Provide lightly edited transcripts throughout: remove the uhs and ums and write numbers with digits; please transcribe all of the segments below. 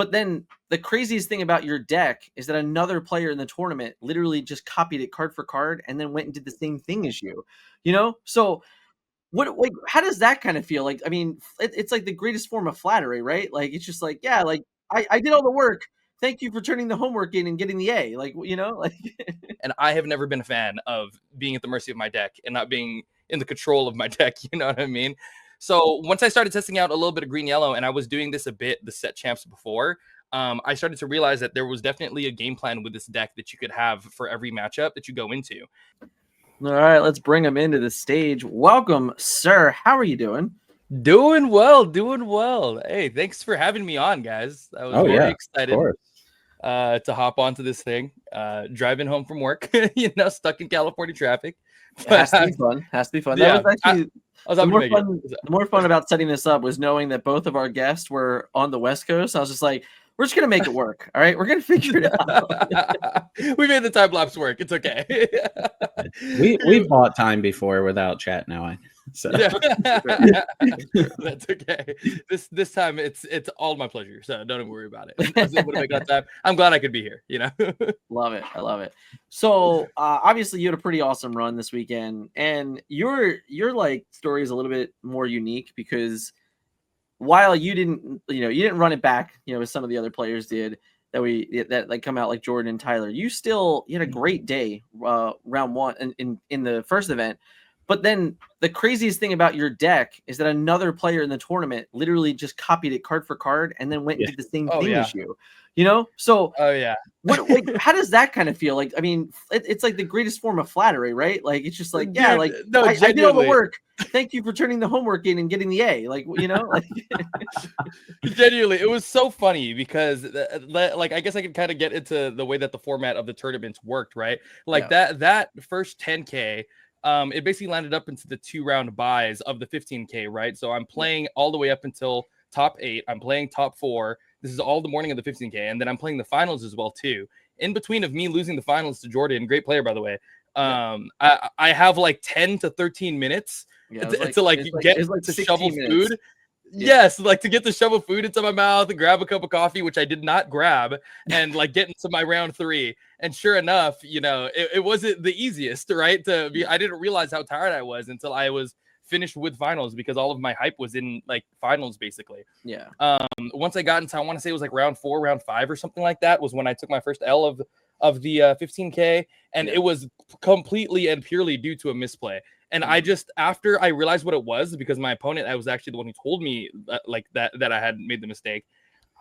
But then the craziest thing about your deck is that another player in the tournament literally just copied it card for card and then went and did the same thing as you. So what, like, how does that kind of feel? Like, I mean, it's like the greatest form of flattery, right? Like, it's just like, yeah, like I did all the work. Thank you for turning the homework in and getting the A. Like, like And I have never been a fan of being at the mercy of my deck and not being in the control of my deck. You know what I mean? So once I started testing out a little bit of green yellow, and I was doing this a bit the set champs before, I started to realize that there was definitely a game plan with this deck that you could have for every matchup that you go into. All right, let's bring him into the stage. Welcome, sir. How are you doing? Doing well. Hey, thanks for having me on, guys. I was very excited to hop onto this thing. Driving home from work, stuck in California traffic. Has to be fun. Yeah, that was actually the more fun about setting this up was knowing that both of our guests were on the West Coast. I was just like, we're just gonna make it work. All right, we're gonna figure it out. We made the time lapse work. It's okay. We've bought time before without chat now. So yeah. That's okay. This time it's all my pleasure. So don't even worry about it. I'm glad I could be here. Love it. I love it. So obviously you had a pretty awesome run this weekend, and your like story is a little bit more unique because while you didn't run it back, as some of the other players did that like come out like Jordan and Tyler, you had a great day round one in the first event. But then the craziest thing about your deck is that another player in the tournament literally just copied it card for card and then went and did the same thing as you. So how does that kind of feel? Like, I mean, it's like the greatest form of flattery, right? Like, it's just like, yeah, like I did all the work. Thank you for turning the homework in and getting the A. Like, like genuinely, it was so funny because like, I guess I could kind of get into the way that the format of the tournaments worked, right? Like that first 10K, it basically landed up into the 2-round buys of the 15K, right? So I'm playing all the way up until top 8. I'm playing top 4. This is all the morning of the 15K, and then I'm playing the finals as well too. In between of me losing the finals to Jordan, great player by the way, I have like 10 to 13 minutes to shovel food. Yes, like to get the shovel food into my mouth and grab a cup of coffee, which I did not grab, and like get into my round 3. And sure enough, it wasn't the easiest, right? I didn't realize how tired I was until I was finished with finals because all of my hype was in like finals basically. Yeah. Once I got into, I want to say it was like round 4, round 5 or something like that was when I took my first L of the 15K, and it was completely and purely due to a misplay. And I just, after I realized what it was, because my opponent, I was actually the one who told me that I had made the mistake,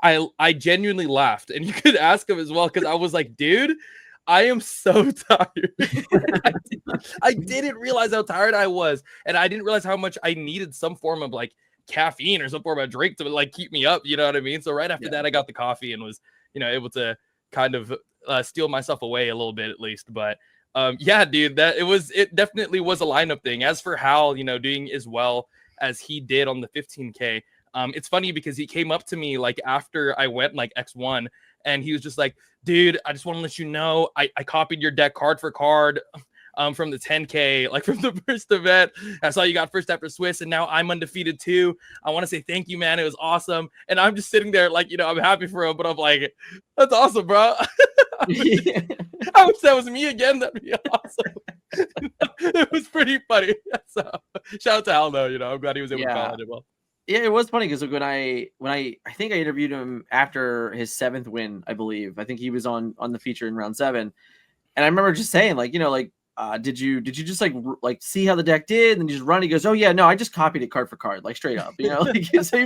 I genuinely laughed. And you could ask him as well, because I was like, dude, I am so tired. I didn't realize how tired I was. And I didn't realize how much I needed some form of like caffeine or some form of drink to like keep me up. You know what I mean? So right after that, I got the coffee and was, able to kind of steal myself away a little bit at least. But yeah, dude, it definitely was a lineup thing. As for Hal, doing as well as he did on the 15K, it's funny because he came up to me like after I went like X1, and he was just like, dude, I just want to let you know I copied your deck card for card from the 10K, like from the first event. I saw you got first after Swiss, and now I'm undefeated too. I want to say thank you, man. It was awesome. And I'm just sitting there like, I'm happy for him, but I'm like, that's awesome, bro. I wish that was me again. That'd be awesome. It was pretty funny. So shout out to Hal though. I'm glad he was able to call it well. Yeah, it was funny because when I think I interviewed him after his 7th win, I believe. I think he was on the feature in round 7, and I remember just saying like, did you just like see how the deck did and just run? He goes, oh yeah, no, I just copied it card for card, like straight up, so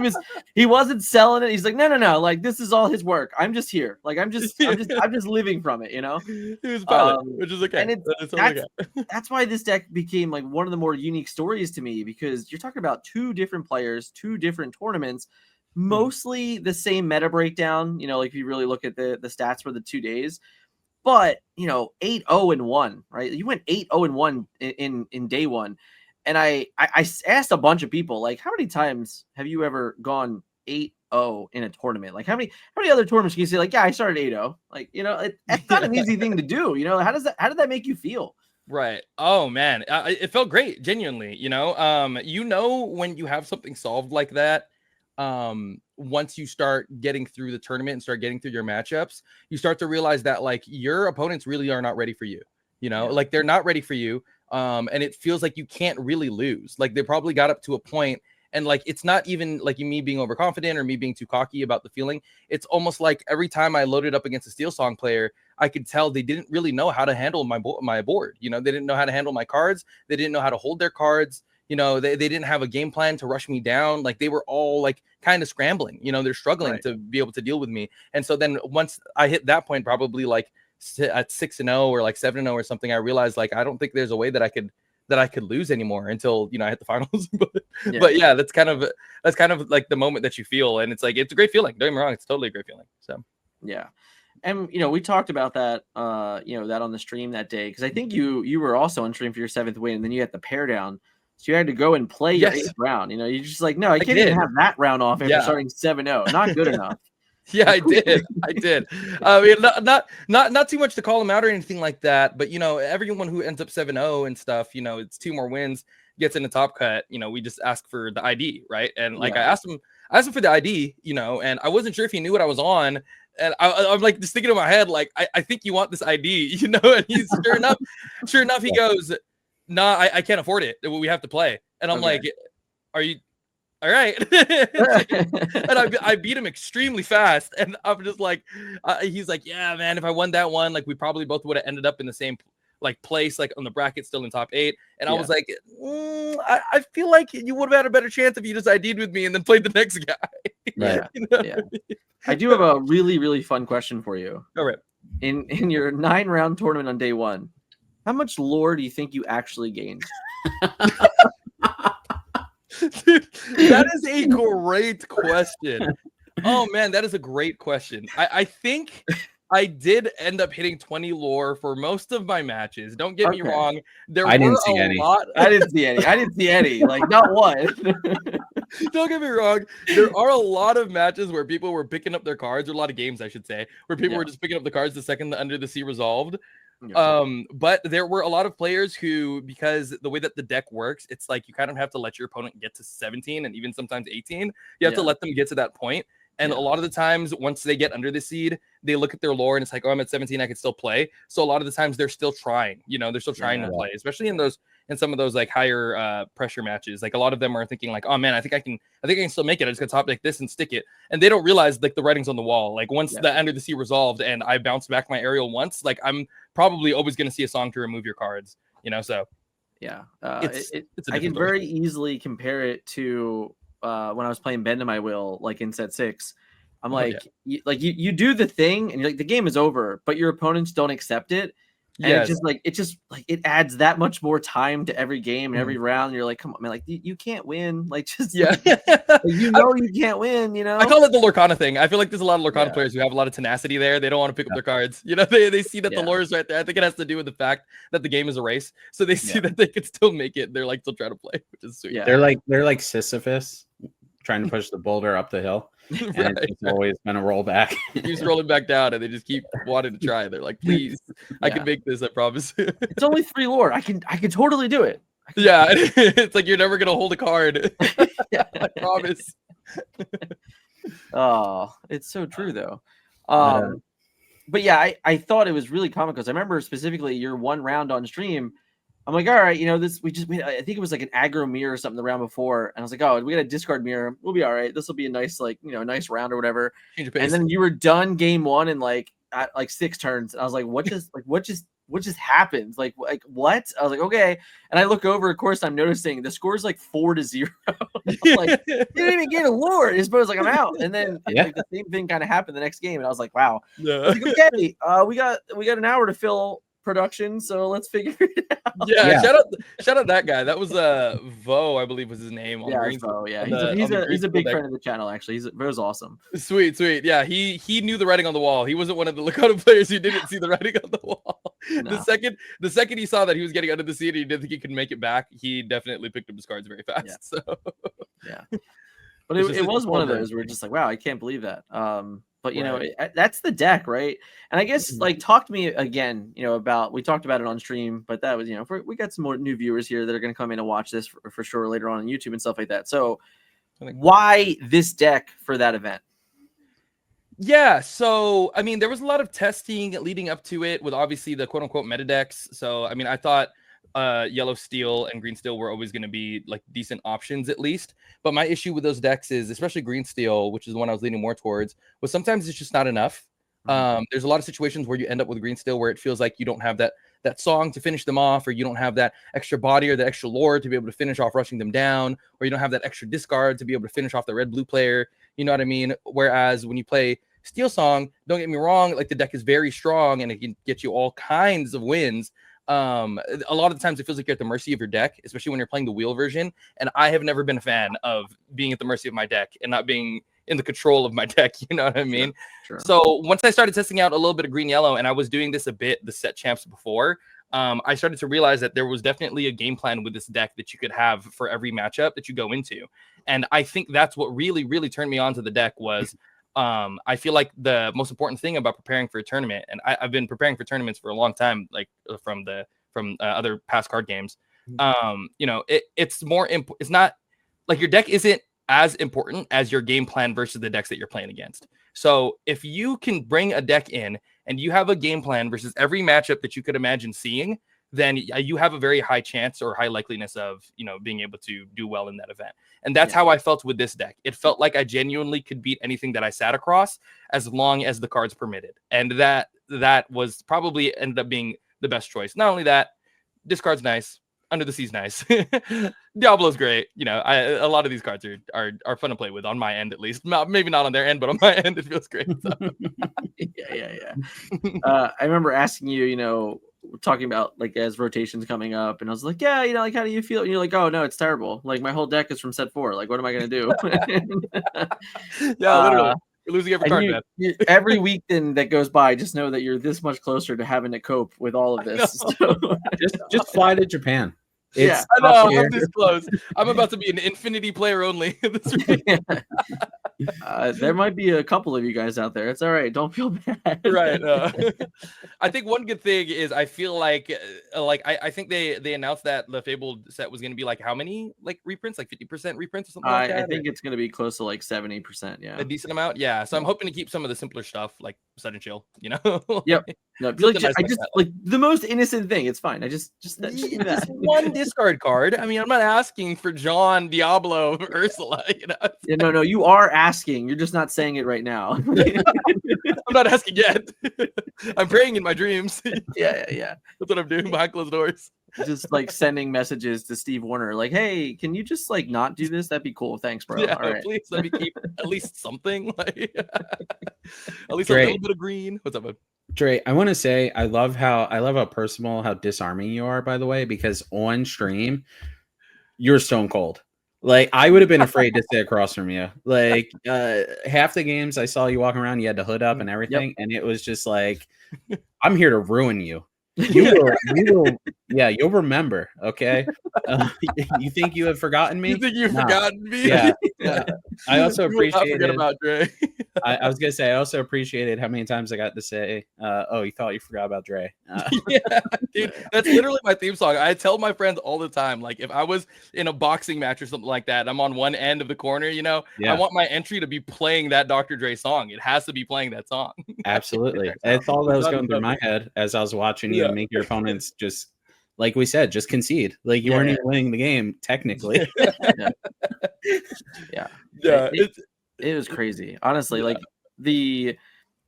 he wasn't selling it. He's like, no, like this is all his work. I'm just here, like I'm just living from it, He was valid, which is okay. And that's why this deck became like one of the more unique stories to me, because you're talking about 2 different players, 2 different tournaments, mostly the same meta breakdown. Like if you really look at the stats for the 2 days. But 8-0-1, right? You went 8-0-1 in day 1, and I asked a bunch of people, like, how many times have you ever gone 8-0 in a tournament? Like, how many other tournaments can you say, like, yeah, I started 8-0? Like, it's not an easy thing to do. How did that make you feel? Right. Oh man, it felt great. Genuinely, when you have something solved like that, once you start getting through the tournament and start getting through your matchups, you start to realize that like your opponents really are not ready for you. You know, like they're not ready for you. And it feels like you can't really lose. Like they probably got up to a point, and like it's not even like me being overconfident or me being too cocky about the feeling. It's almost like every time I loaded up against a Steel Song player, I could tell they didn't really know how to handle my board. You know, they didn't know how to handle my cards. They didn't know how to hold their cards. You know, they didn't have a game plan to rush me down. Like they were all like kind of scrambling. You know, they're struggling to be able to deal with me. And so then once I hit that point, probably like at 6-0 or like 7-0 or something, I realized like I don't think there's a way that I could lose anymore until, you know, I hit the finals. But yeah, that's kind of like the moment that you feel, and it's like it's a great feeling. Don't get me wrong, it's totally a great feeling. So yeah. And you know, we talked about that you know, that on the stream that day, because I think you were also on stream for your 7th win, and then you had the pair down. So you had to go and play your 8th round. You know, you're just like, no, I can't even have that round off after starting 7-0. Not good enough. Yeah, I did. I mean, not too much to call him out or anything like that. But you know, everyone who ends up 7-0 and stuff, you know, it's 2 more wins, gets in the top cut. You know, we just ask for the ID, right? And like I asked him for the ID, you know, and I wasn't sure if he knew what I was on. And I'm like just thinking in my head, like, I think you want this ID, you know? And he's sure enough, he goes, nah, I can't afford it. We have to play. And I'm like, are you all right? And I beat him extremely fast. And I'm just like, he's like, yeah, man, if I won that one, like we probably both would have ended up in the same like place, like on the bracket, still in top 8. And I was like, I feel like you would have had a better chance if you just ID'd with me and then played the next guy. Yeah. You know I do have a really, really fun question for you. All right. In your 9-round tournament on day 1, how much lore do you think you actually gained? Dude, that is a great question. Oh man, that is a great question. I think I did end up hitting 20 lore for most of my matches. Don't get me wrong. I didn't see any. Like not one. Don't get me wrong. There are a lot of matches where people were picking up their cards, or a lot of games, I should say, where people were just picking up the cards the second the Under the Sea resolved. But there were a lot of players who, because the way that the deck works, it's like you kind of have to let your opponent get to 17 and even sometimes 18. You have to let them get to that point. And a lot of the times, once they get under the seed, they look at their lore and it's like, oh, I'm at 17, I can still play. So a lot of the times they're still trying, you know, they're still trying to play, especially in some of those like higher pressure matches. Like a lot of them are thinking like, oh man, I think I can still make it. I just got top like this and stick it. And they don't realize like the writing's on the wall. Like once the Under the Sea resolved and I bounced back my aerial once, like I'm probably always going to see a song to remove your cards, you know? So it's I can very easily compare it to when I was playing Bend to My Will, like in set 6. I'm like, you do the thing and you're like, the game is over, but your opponents don't accept it. And it just it adds that much more time to every game and every round. You're like, come on, man, like you can't win. Like just you can't win, you know. I call it the Lorcana thing. I feel like there's a lot of Lorcana players who have a lot of tenacity there. They don't want to pick up their cards. You know, they see that the lore is right there. I think it has to do with the fact that the game is a race. So they see that they could still make it. They're like still trying to play, which is sweet. They're like Sisyphus trying to push the boulder up the hill. And it's always going to roll back. It keeps rolling back down, and they just keep wanting to try. They're like, please, I can make this, I promise. It's only 3 lore. I can totally do it. It's like you're never going to hold a card. I promise. Oh, it's so true, though. But yeah, I thought it was really comical because I remember specifically your 1 round on stream. I'm like, all right, you know, I think it was like an aggro mirror or something the round before. And I was like, oh, we got a discard mirror. We'll be all right. This will be a nice, like, you know, nice round or whatever. And then you were done game 1 in like 6 turns. And I was like, what just happened? Like what? I was like, okay. And I look over, of course, I'm noticing the score is like 4-0. Like, you didn't even get a lure. His brother's like, I'm out. And then like, the same thing kind of happened the next game. And I was like, wow. I was like, okay, we got an hour to fill production, so let's figure it out. Shout out that guy. That was Vo, I believe was his name. Vo. He's a big friend of the channel. Actually, Vo's awesome. Sweet. Yeah, he knew the writing on the wall. He wasn't one of the Lorcana players who didn't see the writing on the wall. No. The second he saw that he was getting under the sea and he didn't think he could make it back, he definitely picked up his cards very fast. But it was one of those where we're just like, wow, I can't believe that. But, you know, that's the deck, right? And I guess, like, talk to me again, you know, we talked about it on stream, but that was, you know, we got some more new viewers here that are going to come in and watch this for sure later on YouTube and stuff like that. So Why this deck for that event? Yeah, so I mean, there was a lot of testing leading up to it with obviously the quote unquote meta decks. So I mean, I thought yellow steel and green steel were always going to be like decent options at least. But my issue with those decks is, especially green steel, which is the one I was leaning more towards, was sometimes it's just not enough. There's a lot of situations where you end up with green steel where it feels like you don't have that song to finish them off, or you don't have that extra body or that extra lore to be able to finish off rushing them down, or you don't have that extra discard to be able to finish off the red blue player. You know what I mean? Whereas when you play Steel Song, don't get me wrong, like the deck is very strong and it can get you all kinds of wins. A lot of the times it feels like you're at the mercy of your deck, especially when you're playing the wheel version. And I have never been a fan of being at the mercy of my deck and not being in the control of my deck. You know what I mean? Sure. So once I started testing out a little bit of green yellow, and I was doing this a bit the set champs before, I started to realize that there was definitely a game plan with this deck that you could have for every matchup that you go into. And I think that's what really, really turned me on to the deck was I feel like the most important thing about preparing for a tournament, and I've been preparing for tournaments for a long time, like from other past card games. You know, it's not like your deck isn't as important as your game plan versus the decks that you're playing against. So if you can bring a deck in and you have a game plan versus every matchup that you could imagine seeing, then you have a very high chance or high likeliness of, you know, being able to do well in that event. And that's how I felt with this deck. It felt like I genuinely could beat anything that I sat across as long as the cards permitted. And that was probably ended up being the best choice. Not only that, this card's nice. Under the Sea's nice. Diablo's great. You know, a lot of these cards are fun to play with on my end, at least. Maybe not on their end, but on my end, it feels great. So. Yeah. I remember asking you, you know, talking about like as rotations coming up, and I was like, yeah, you know, like how do you feel? And you're like, oh no, it's terrible. Like my whole deck is from set 4. Like, what am I gonna do? Yeah, literally. You're losing every card, man. Every week then that goes by, just know that you're this much closer to having to cope with all of this. So. just fly to Japan. I know, I'm this close. I'm about to be an Infinity player only this week. There might be a couple of you guys out there. It's all right. Don't feel bad. Right. I think one good thing is I feel like I think they announced that the Fabled set was going to be like how many like reprints, like 50% reprints or something like that. I think it's going to be close to like 70%. Yeah, a decent amount. Yeah. So I'm hoping to keep some of the simpler stuff like Sudden Chill. You know. Yep. No, like like the most innocent thing. It's fine. I just one discard card. I mean, I'm not asking for John, Diablo, Ursula. You know. Yeah, no. You are asking. You're just not saying it right now. I'm not asking yet. I'm praying in my dreams. Yeah. That's what I'm doing behind closed doors. Just like sending messages to Steve Warner, like, "Hey, can you just like not do this? That'd be cool. Thanks, bro. Yeah, all right. Please let me keep at least something. Like, at least Dre, a little bit of green. What's up, bud? Dre, I want to say I love how personal, how disarming you are, by the way, because on stream, you're stone cold. Like I would have been afraid to sit across from you. Like half the games I saw you walking around, you had the hood up and everything, and it was just like, I'm here to ruin you. You will, yeah, you'll remember. Okay, you think you have forgotten me? You think you've forgotten me? Yeah. I also appreciated. Forget about Dre. I was gonna say I also appreciated how many times I got to say, "Oh, you thought you forgot about Dre." Yeah, dude, that's literally my theme song. I tell my friends all the time, like if I was in a boxing match or something like that, I'm on one end of the corner. You know, I want my entry to be playing that Dr. Dre song. It has to be playing that song. Absolutely, that's all that was going through my head as I was watching you make your opponents just, like we said, just concede. Like you weren't even winning the game technically. Yeah. It was crazy, honestly. Like the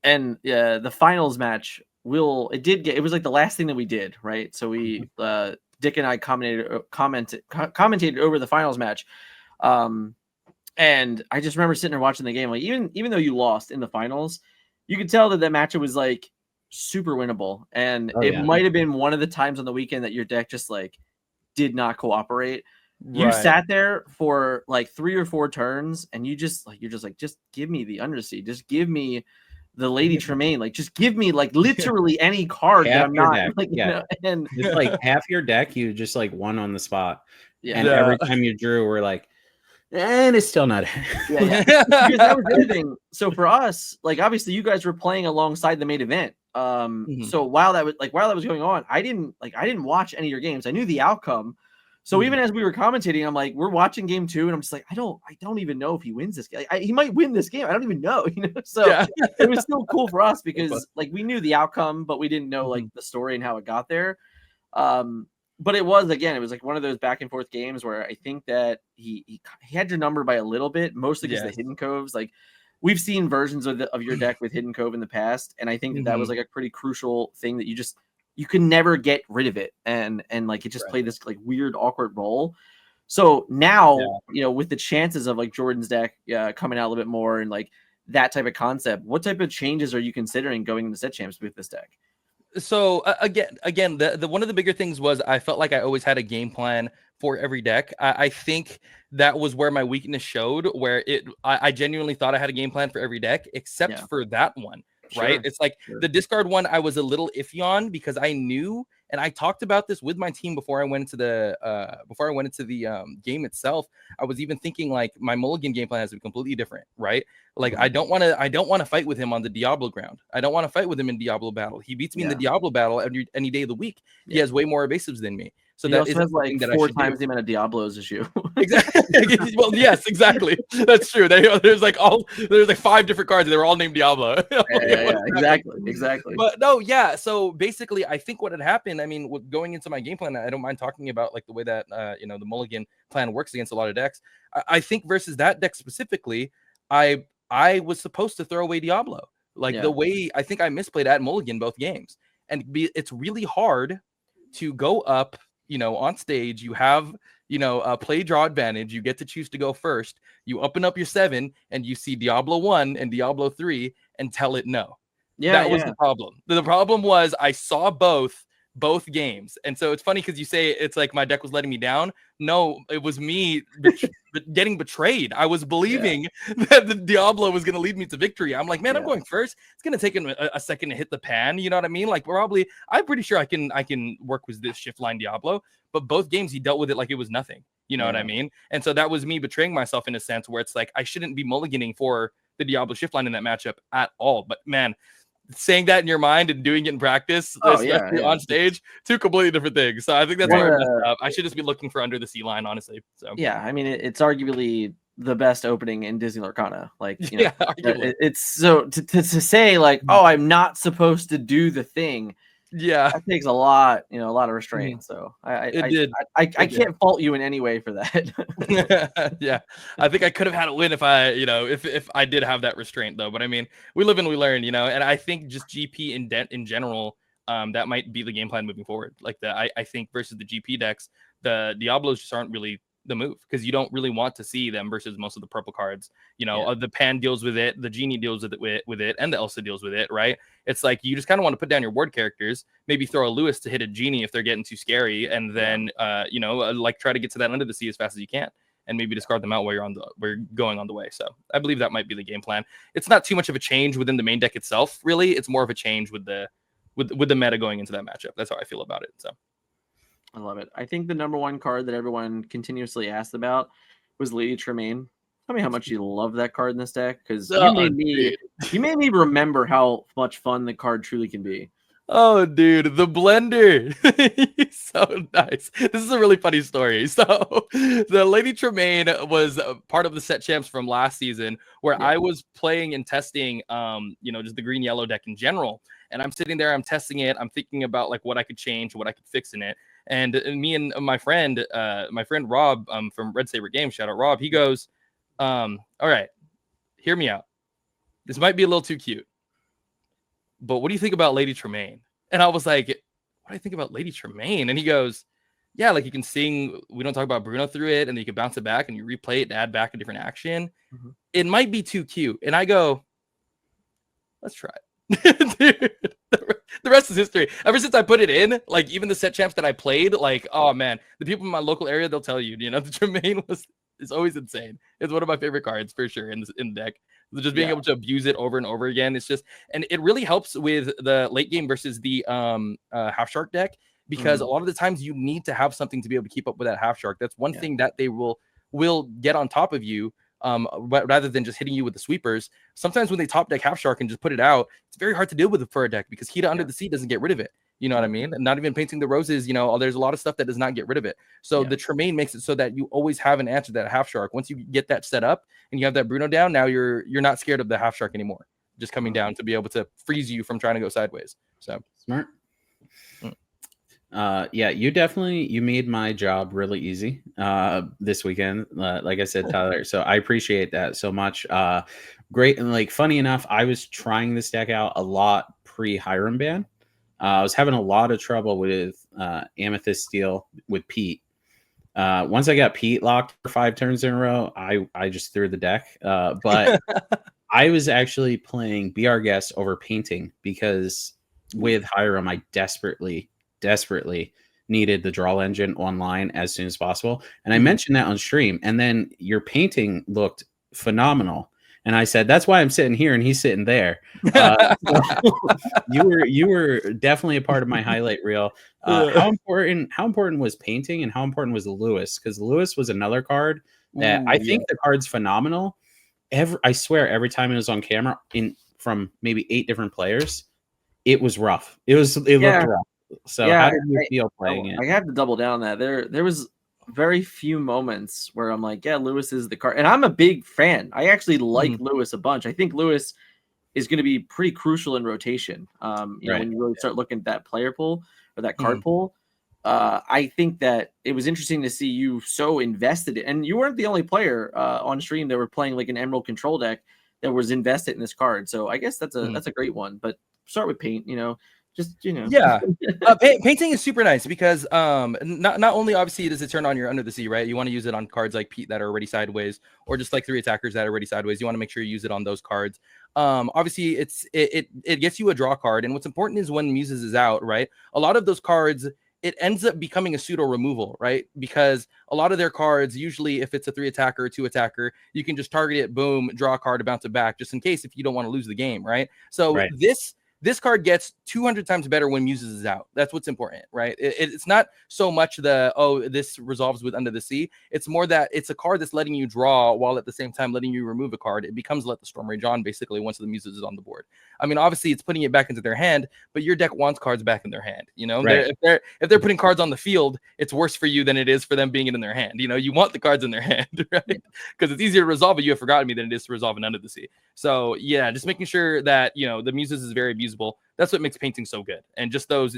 finals match. It was like the last thing that we did, right? So we Dick and I commentated over the finals match. And I just remember sitting there watching the game. Like even though you lost in the finals, you could tell that match was like super winnable. And it might have been one of the times on the weekend that your deck just like did not cooperate. You sat there for like 3 or 4 turns and you're just like, just give me the Undersea. Just give me the Lady Tremaine. Like, just give me like literally any card that I'm not deck. like, you know, and it's like half your deck you just like won on the spot. Yeah. And every time you drew, we're like, and it's still not. Because that was the other thing. So for us, like obviously you guys were playing alongside the main event. So while that was going on, I didn't watch any of your games. I knew the outcome. So even as we were commentating, I'm like, we're watching game 2, and I'm just like, I don't even know if he wins this game. He might win this game. I don't even know, So Yeah. it was still cool for us because like we knew the outcome, but we didn't know like the story and how it got there. But it was like one of those back and forth games where I think that he had your number by a little bit, mostly because the hidden coves. Like we've seen versions of your deck with hidden cove in the past, and I think that was like a pretty crucial thing that you can never get rid of it, and like it just played this like weird awkward role. So now with the chances of like Jordan's deck coming out a little bit more and like that type of concept, what type of changes are you considering going into set champs with this deck? So again, the one of the bigger things was I felt like I always had a game plan for every deck. I think that was where my weakness showed, where I genuinely thought I had a game plan for every deck, except for that one. Right? It's like the discard one I was a little iffy on because I knew, and I talked about this with my team before I went into the game itself. I was even thinking like my mulligan game plan has to be completely different, right? Like I don't want to fight with him on the Diablo ground. I don't want to fight with him in Diablo battle. He beats me in the Diablo battle any day of the week. He has way more evasives than me. So that is like 4 times the amount of Diablos as you. Exactly. Well, yes, exactly. That's true. There's like 5 different cards. They were all named Diablo. Exactly. But no, so basically, I think what had happened. I mean, going into my game plan, I don't mind talking about like the way that the mulligan plan works against a lot of decks. I think versus that deck specifically, I was supposed to throw away Diablo. Like the way I think I misplayed at mulligan both games, and it's really hard to go up. On stage, you have, a play draw advantage. You get to choose to go first. You open up your 7 and you see Diablo 1 and Diablo 3 and tell it no. That was the problem. The problem was I saw both games. And so it's funny because you say it's like my deck was letting me down. No, it was me getting betrayed. I was believing that the Diablo was going to lead me to victory. I'm like, man, I'm going first. It's going to take a second to hit the pan. You know what I mean? Like I'm pretty sure I can work with this shift line Diablo, but both games he dealt with it like it was nothing. You know what I mean? And so that was me betraying myself in a sense where it's like, I shouldn't be mulliganing for the Diablo shift line in that matchup at all. But man, saying that in your mind and doing it in practice, especially on stage, 2 completely different things. So I think that's where I messed up. I should just be looking for under the sea line, honestly. So I mean, it's arguably the best opening in Disney Lorcana. Like, it's so to say like, oh, I'm not supposed to do the thing. That takes a lot of restraint. So I can't fault you in any way for that. I think I could have had a win if if I did have that restraint though. But I mean, we live and we learn, and I think just GP in general, that might be the game plan moving forward. Like I think versus the GP decks, the Diablos just aren't really the move because you don't really want to see them versus most of the purple cards. The Pan deals with it, the Genie deals with it, and the Elsa deals with it, right? It's like you just kind of want to put down your ward characters, maybe throw a Lewis to hit a Genie if they're getting too scary, and then like try to get to that under the sea as fast as you can, and maybe discard them out while you're going on the way. So I believe that might be the game plan. It's not too much of a change within the main deck itself, really. It's more of a change with the meta going into that matchup. That's how I feel about it. So. I love it. I think the number 1 card that everyone continuously asked about was Lady Tremaine. Tell me how much you love that card in this deck, because you made me remember how much fun the card truly can be. Oh, dude, the blender. He's so nice. This is a really funny story. So the Lady Tremaine was part of the set champs from last season where I was playing and testing, just the green yellow deck in general. And I'm sitting there, I'm testing it. I'm thinking about like what I could change, what I could fix in it. And me and my friend Rob from Red Saber Games, shout out Rob, he goes, all right, hear me out. This might be a little too cute, but what do you think about Lady Tremaine? And I was like, what do I think about Lady Tremaine? And he goes, yeah, like you can sing, we don't talk about Bruno through it, and then you can bounce it back and you replay it and add back a different action. Mm-hmm. It might be too cute. And I go, let's try it. Dude, the rest is history. Ever since I put it in, like even the set champs that I played, like, oh man, the people in my local area, they'll tell you, the Tremaine is always insane. It's one of my favorite cards for sure in the deck. Just being able to abuse it over and over again. It's just, and it really helps with the late game versus the half shark deck, because a lot of the times you need to have something to be able to keep up with that half shark. That's one thing that they will get on top of you. Rather than just hitting you with the sweepers. Sometimes when they top deck half shark and just put it out, it's very hard to deal with for a deck because Hita Under the Sea doesn't get rid of it. You know what I mean? And not even painting the roses, you know, there's a lot of stuff that does not get rid of it. So the Tremaine makes it so that you always have an answer to that half shark. Once you get that set up and you have that Bruno down, now you're not scared of the half shark anymore. Just coming down to be able to freeze you from trying to go sideways. So smart. Yeah, you made my job really easy this weekend. Like I said, Tyler. So I appreciate that so much. Great. And like funny enough, I was trying this deck out a lot pre-Hiram ban. I was having a lot of trouble with Amethyst Steel with Pete. Once I got Pete locked for 5 turns in a row, I just threw the deck. But I was actually playing Be Our Guest over painting because with Hiram, I desperately needed the draw engine online as soon as possible. And I mentioned that on stream. And then your painting looked phenomenal. And I said, that's why I'm sitting here and he's sitting there. You were definitely a part of my highlight reel. How important was painting and how important was Lewis? Because Lewis was another card that I think the card's phenomenal. I swear every time it was on camera from maybe 8 different players, it was rough. It looked rough. So how did you feel playing it? I have to double down on that. There was very few moments where I'm like, yeah, Lewis is the card. And I'm a big fan. I actually like Lewis a bunch. I think Lewis is going to be pretty crucial in rotation. You know, when you really start looking at that player pool or that card pool, I think that it was interesting to see you so invested in, and you weren't the only player on stream that were playing like an Emerald control deck that was invested in this card. So I guess that's a great one, but start with paint, you know. Just, you know. Yeah. Painting is super nice because not only obviously does it turn on your Under the Sea, right? You want to use it on cards like Pete that are already sideways, or just like 3 attackers that are already sideways. You want to make sure you use it on those cards. Obviously it gets you a draw card, and what's important is when Muses is out, right? A lot of those cards, it ends up becoming a pseudo removal, right? Because a lot of their cards, usually if it's a 3 attacker or 2 attacker, you can just target it, boom, draw a card, bounce it back, just in case if you don't want to lose the game, right? So this card gets 200 times better when Muses is out. That's what's important, right? It's not so much this resolves with Under the Sea. It's more that it's a card that's letting you draw while at the same time letting you remove a card. It becomes Let the Storm Rage On, basically, once the Muses is on the board. I mean, obviously, it's putting it back into their hand, but your deck wants cards back in their hand. You know, if they're putting cards on the field, it's worse for you than it is for them being in their hand. You know, you want the cards in their hand, right? Because it's easier to resolve a You Have Forgotten Me than it is to resolve an Under the Sea. So yeah, just making sure that, you know, the Muses is very abusable. That's what makes painting so good. And just those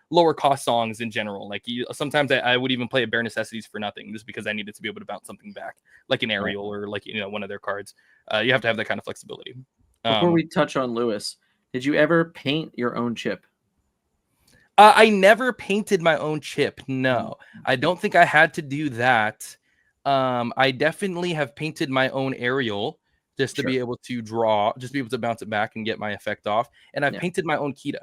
lower cost songs in general. Like sometimes I would even play a Bare Necessities for nothing just because I needed to be able to bounce something back, like an Aerial or like, you know, one of their cards. You have to have that kind of flexibility. Before we touch on Lewis, did you ever paint your own chip? I never painted my own chip. No, I don't think I had to do that. I definitely have painted my own Aerial just to be able to draw, just be able to bounce it back and get my effect off. And I've painted my own Kita.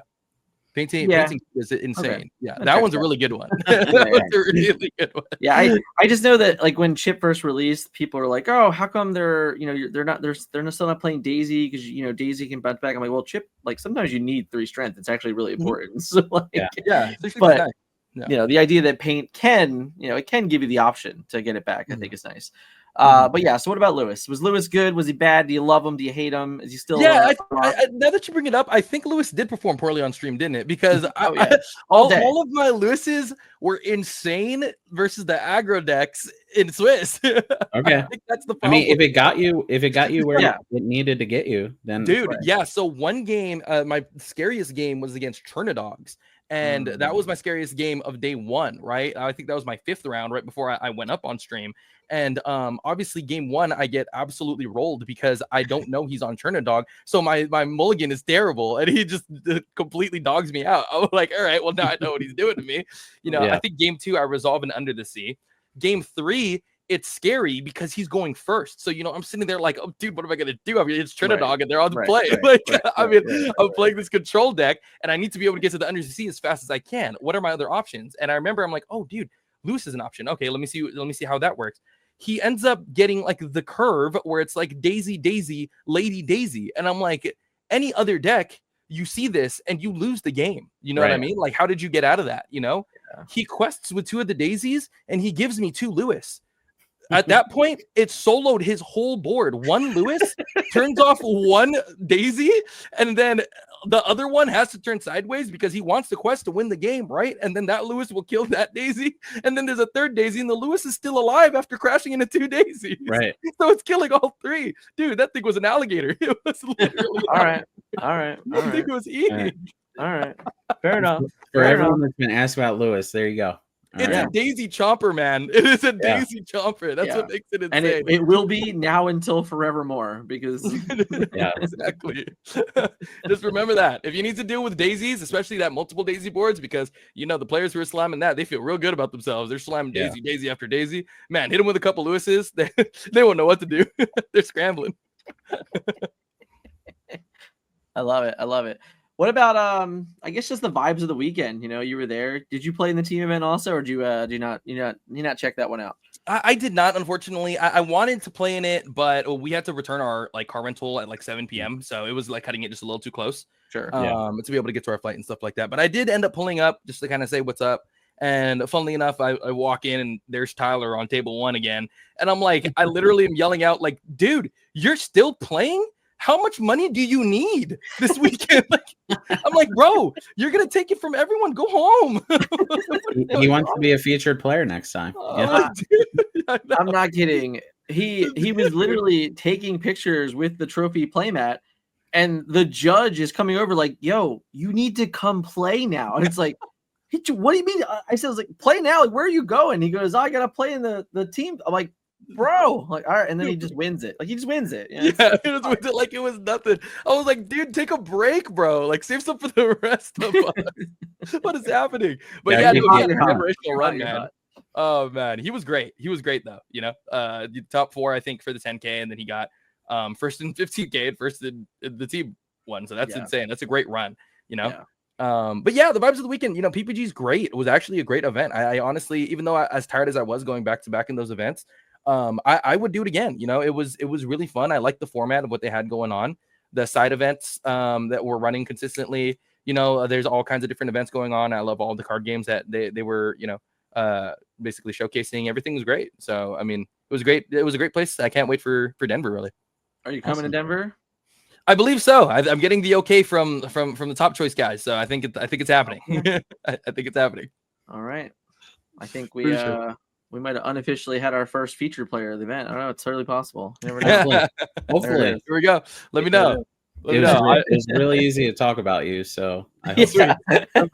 Painting is insane. Okay. Yeah, that one's a really good one. That's a really good one. Yeah, I just know that like when Chip first released, people are like, "Oh, how come they're still not playing Daisy because you know Daisy can bounce back." I'm like, "Well, Chip, like sometimes you need 3 strength. It's actually really important." So like, but nice. You know, the idea that paint can, you know, it can give you the option to get it back. I think is nice. But yeah, so what about Lewis? Was Lewis good? Was he bad? Do you love him? Do you hate him? Is he still? Yeah, now that you bring it up, I think Lewis did perform poorly on stream, didn't it? Because all of my Lewises were insane versus the aggro decks in Swiss. Okay, I think that's the problem. I mean, if it got you where it needed to get you, then dude, So one game, my scariest game was against Chernadogs. And that was my scariest game of day 1, right? I think that was my 5th round right before I went up on stream. And obviously game 1, I get absolutely rolled because I don't know he's on Chernadog. So my mulligan is terrible. And he just completely dogs me out. I was like, all right, well, now I know what he's doing to me. You know, I think game 2, I resolve an Under the Sea. Game 3, it's scary because he's going first. So, you know, I'm sitting there like, oh, dude, what am I going to do? I mean, it's Trinidad and they're on the play. I'm playing this control deck and I need to be able to get to the Under the Sea as fast as I can. What are my other options? And I remember I'm like, oh, dude, Lewis is an option. Okay, let me see how that works. He ends up getting like the curve where it's like Daisy, Daisy, Lady Daisy. And I'm like, any other deck, you see this and you lose the game. You know what I mean? Like, how did you get out of that? You know, he quests with 2 of the daisies and he gives me 2 Lewis. At that point, it soloed his whole board. One Lewis turns off one Daisy, and then the other one has to turn sideways because he wants the quest to win the game, right? And then that Lewis will kill that Daisy. And then there's a third Daisy, and the Lewis is still alive after crashing into 2 Daisies. Right. So it's killing all 3. Dude, that thing was an alligator. It was literally All right. I think it was eating. All right. Fair enough. For Fair everyone enough. that's been asked about Lewis, there you go. It's a Daisy Chomper, man. It is a Daisy Chomper. That's what makes it insane. And it will be now until forevermore because exactly. Just remember that. If you need to deal with daisies, especially that multiple daisy boards, because the players who are slamming that, they feel real good about themselves. They're slamming daisy after daisy. Man, hit them with a couple Lewises. They won't know what to do. They're scrambling. I love it. What about I guess just the vibes of the weekend? You were there. Did you play in the team event also, or do you not check that one out? I did not, unfortunately. I wanted to play in it, but we had to return our car rental at 7 p.m. So it was cutting it just a little too close. Sure. To be able to get to our flight and stuff like that. But I did end up pulling up just to kind of say what's up. And funnily enough, I walk in and there's Tyler on table 1 again. And I'm like, I literally am yelling out dude, you're still playing? How much money do you need this weekend? I'm like, bro, you're going to take it from everyone. Go home. He wants to be a featured player next time. I'm not kidding. He was literally taking pictures with the trophy playmat, and the judge is coming over like, yo, you need to come play now. And it's like, what do you mean? I said, play now. Where are you going? He goes, I got to play in the team. I'm like, bro, all right, and then he just wins it. He just wins it. He just wins it like it was nothing. I was like, dude, take a break, bro. Save some for the rest of us. What is happening? But he had an generational run, man. Oh man, he was great. He was great though. Top 4, I think, for the 10K, and then he got first in 15K and first in the team one. So that's insane. That's a great run. But yeah, the vibes of the weekend. PPG's great. It was actually a great event. I honestly, even though as tired as I was going back to back in those events. I would do it again. It was really fun. I liked the format of what they had going on. The side events that were running consistently. There's all kinds of different events going on. I love all the card games that they were basically showcasing. Everything was great. So I mean, it was great. It was a great place. I can't wait for Denver. Really. Are you coming to Denver? I believe so. I'm getting the okay from the top choice guys. So I think it's happening. I think it's happening. All right. I think we might have unofficially had our first featured player of the event. I don't know. It's totally possible. You never know. Hopefully. Here we go. Let me know. It's really easy to talk about you, so I hope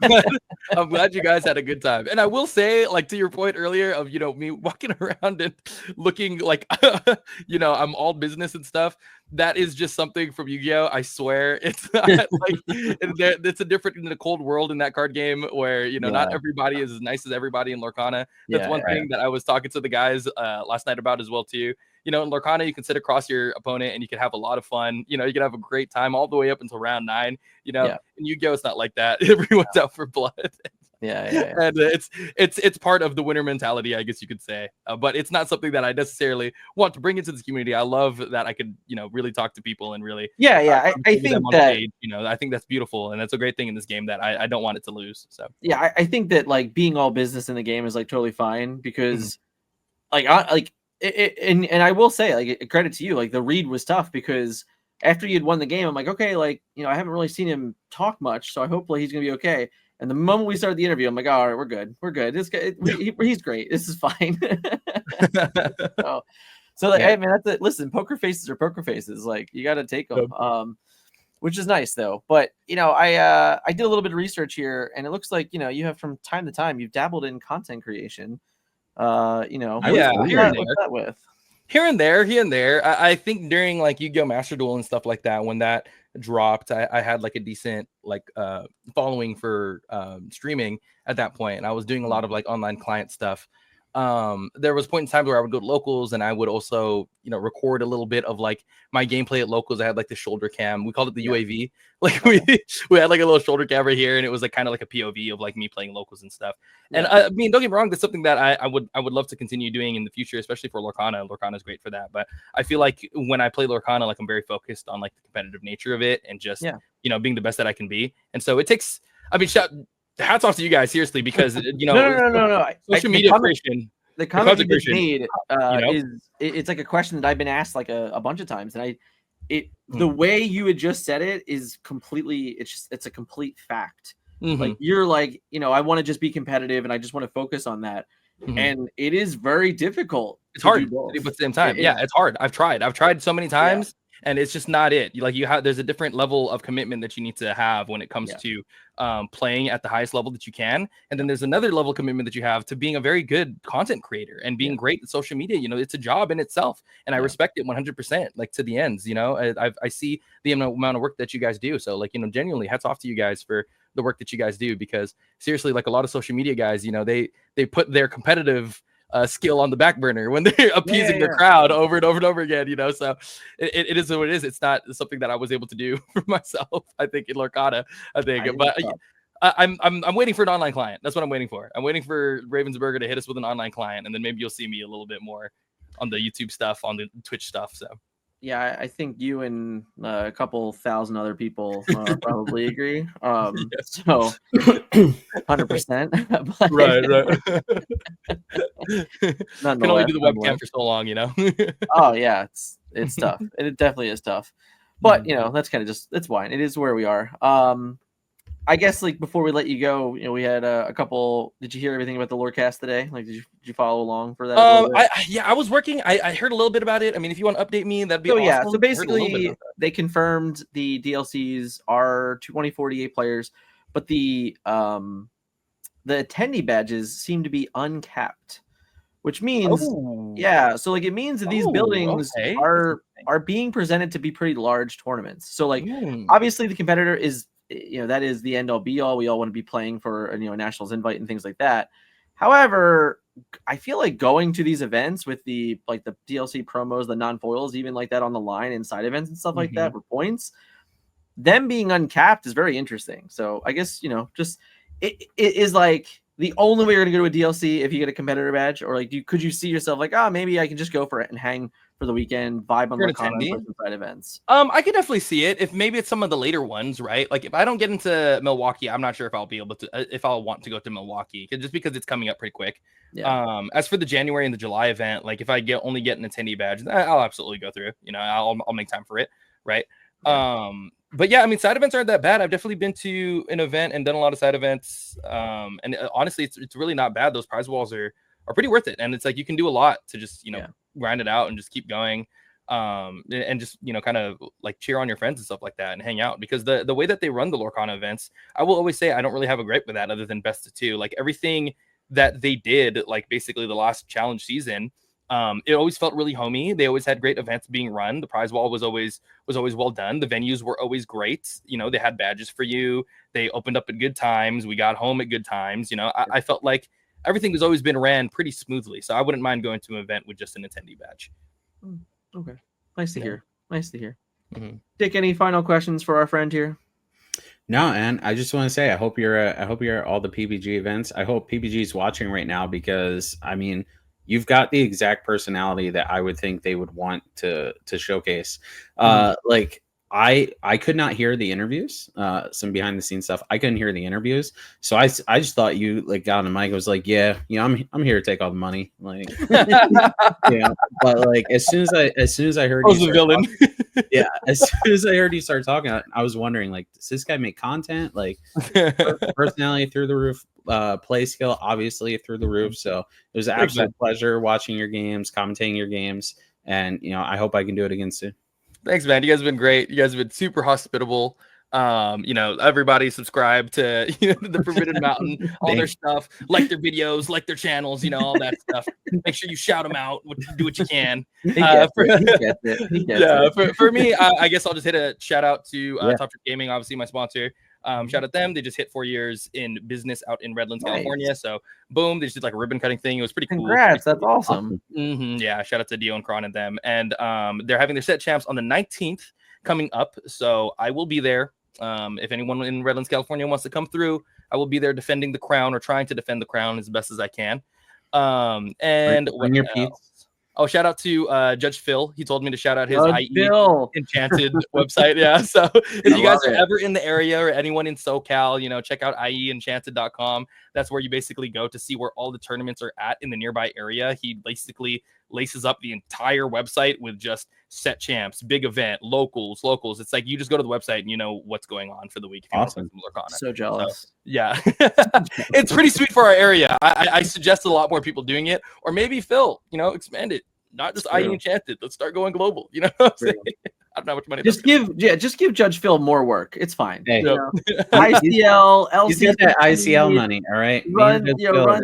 I'm glad you guys had a good time. And I will say, to your point earlier of me walking around and looking like I'm all business and stuff. That is just something from Yu-Gi-Oh! I swear, it's not it's a different in the cold world in that card game where not everybody is as nice as everybody in Lorcana. That's one thing that I was talking to the guys last night about as well too. In Lorcana, you can sit across your opponent and you can have a lot of fun. You can have a great time all the way up until round 9. In Yu-Gi-Oh! It's not like that. Everyone's out for blood. Yeah. And it's part of the winner mentality, I guess you could say. But it's not something that I necessarily want to bring into this community. I love that I could, really talk to people and really. I think that stage, I think that's beautiful, and that's a great thing in this game that I don't want it to lose. So yeah, I think that being all business in the game is totally fine because and I will say credit to you, the read was tough because after you'd won the game, I'm like, okay, I haven't really seen him talk much, so hopefully he's gonna be okay. And the moment we started the interview, I'm like, all right, we're good. This guy, he's great. This is fine. Hey man, that's it. Listen, poker faces are poker faces. You got to take them. Which is nice though. But I did a little bit of research here, and it looks like you have from time to time you've dabbled in content creation. Here and there. I think during Yu-Gi-Oh! Master Duel and stuff like that, when that dropped, I had a decent following for streaming at that point, and I was doing a lot of online client stuff. There was point in time where I would go to locals and I would also, record a little bit of my gameplay at locals. I had the shoulder cam. We called it the UAV. We had a little shoulder cam right here, and it was kind of a POV of me playing locals and stuff. And I mean, don't get me wrong, that's something that I would love to continue doing in the future, especially for Lorcana. Lorcana is great for that. But I feel when I play Lorcana, I'm very focused on the competitive nature of it and just being the best that I can be. And so it takes, I mean, hats off to you guys, seriously, because no. social media creation. the comment you just creation, made it's like a question that I've been asked like a bunch of times, and the way you had just said it is completely, it's a complete fact. Like you're like, I want to just be competitive and I just want to focus on that. And it is very difficult. It's hard to do at the same time. It's hard. I've tried so many times. And it's just not it. There's a different level of commitment that you need to have when it comes to playing at the highest level that you can. And then there's another level of commitment that you have to being a very good content creator and being great at social media. It's a job in itself. And I respect it 100%, like to the ends. I see the amount of work that you guys do. So genuinely hats off to you guys for the work that you guys do, because seriously, like a lot of social media guys, they put their competitive skill on the back burner when they're appeasing the crowd over and over and over again, so it is what it is. It's not something that I was able to do for myself, I think, in Lorcana, but I'm waiting for an online client. That's what I'm waiting for. I'm waiting for Ravensburger to hit us with an online client, and then maybe you'll see me a little bit more on the YouTube stuff, on the Twitch stuff. So yeah, I think you and a couple thousand other people probably agree. So 100%. Right. Can only do the webcam for so long, Oh yeah, it's tough. It definitely is tough. But that's kind of just, it's fine. It is where we are. I guess like before we let you go, we had a couple. Did you hear everything about the Lorecast today? Like, did you follow along for that? I was working. I heard a little bit about it. I mean, if you want to update me, that'd be awesome. Yeah. So basically, they confirmed the DLCs are 2048 players, but the attendee badges seem to be uncapped, which means so like it means that these buildings are being presented to be pretty large tournaments. So like obviously the competitor is, that is the end all be all. We all want to be playing for a nationals invite and things like that. However, I feel like going to these events with the DLC promos, the non-foils, even like that on the line and side events and stuff like that for points, them being uncapped is very interesting. So I guess, just it is like the only way you're going to go to a DLC if you get a competitor badge, or like could you see yourself like, maybe I can just go for it and hang for the weekend, vibe on Lorcana side events? I could definitely see it if maybe it's some of the later ones, right? Like if I don't get into Milwaukee, I'm not sure if I'll be able to, if I'll want to go to Milwaukee, just because it's coming up pretty quick. As for the January and the July event, like if I only get an attendee badge, I'll absolutely go through. I'll make time for it, right? But yeah, I mean, side events aren't that bad. I've definitely been to an event and done a lot of side events. And honestly, it's really not bad. Those prize walls are pretty worth it. And it's like, you can do a lot to just, grind it out and just keep going. And just, kind of like cheer on your friends and stuff like that and hang out, because the way that they run the Lorcana events, I will always say, I don't really have a gripe with that other than best of two. Like everything that they did, like basically the last challenge season, it always felt really homey. They always had great events being run. The prize wall was always well done. The venues were always great. They had badges for you. They opened up at good times. We got home at good times. I felt like everything has always been ran pretty smoothly. So I wouldn't mind going to an event with just an attendee badge. Okay. Nice to hear. Dick, any final questions for our friend here? No, and I just want to say I hope you're at all the PBG events. I hope PBG is watching right now, because I mean, you've got the exact personality that I would think they would want to showcase. Like I could not hear the interviews, some behind the scenes stuff. I couldn't hear the interviews, so I just thought you like got on the mic. I was like, I'm here to take all the money, like But like as soon as I heard you, villain. As soon as I heard you start talking, I was wondering, like, does this guy make content? Like, personality through the roof, play skill obviously through the roof. So it was an absolute pleasure watching your games, commentating your games, and I hope I can do it again soon. Thanks, man. You guys have been great. You guys have been super hospitable. Everybody subscribe to the Forbidden Mountain, all their stuff, like their videos, like their channels, all that stuff. Make sure you shout them out, do what you can. For me, I guess I'll just hit a shout out to Top Trick Gaming, obviously my sponsor. Shout out them. They just hit 4 years in business out in Redlands, California. So boom, they just did like a ribbon cutting thing. It was pretty cool. Congrats, that's awesome. Yeah, shout out to Dio and Kron and them. And they're having their set champs on the 19th coming up. So I will be there. If anyone in Redlands, California wants to come through, I will be there defending the crown, or trying to defend the crown as best as I can. And bring your pizza. Oh, shout out to Judge Phil. He told me to shout out his Judge IE Phil. Enchanted website. Yeah. So if you guys love are it. ever in the area or anyone in SoCal, check out ieenchanted.com. That's where you basically go to see where all the tournaments are at in the nearby area. He basically laces up the entire website with just set champs, big event, locals. It's like you just go to the website and you know what's going on for the week. If you Awesome. want to play some Lorcana. So jealous. So, yeah. It's pretty sweet for our area. I suggest a lot more people doing it, or maybe Phil, expand it. Not just IE Enchanted. Let's start going global. You know what I'm saying? I don't know how much money. Just give Judge Phil more work. It's fine. Hey. ICL, LC. He's got that ICL money, all right? Runs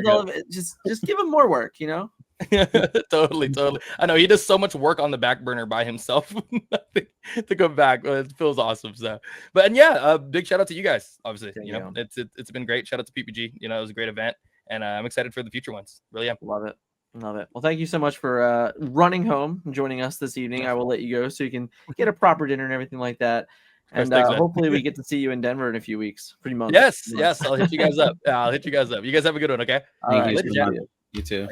all of it. Just give him more work. Totally. I know he does so much work on the back burner by himself to come back. It feels awesome. So, big shout out to you guys. Obviously, it's been great. Shout out to PPG. It was a great event, and I'm excited for the future ones. Really am. Love it. Well, thank you so much for running home and joining us this evening. I will let you go so you can get a proper dinner and everything like that. And hopefully we get to see you in Denver in a few weeks. Pretty much. Yes. I'll hit you guys up. You guys have a good one. Okay. Thank you. You too.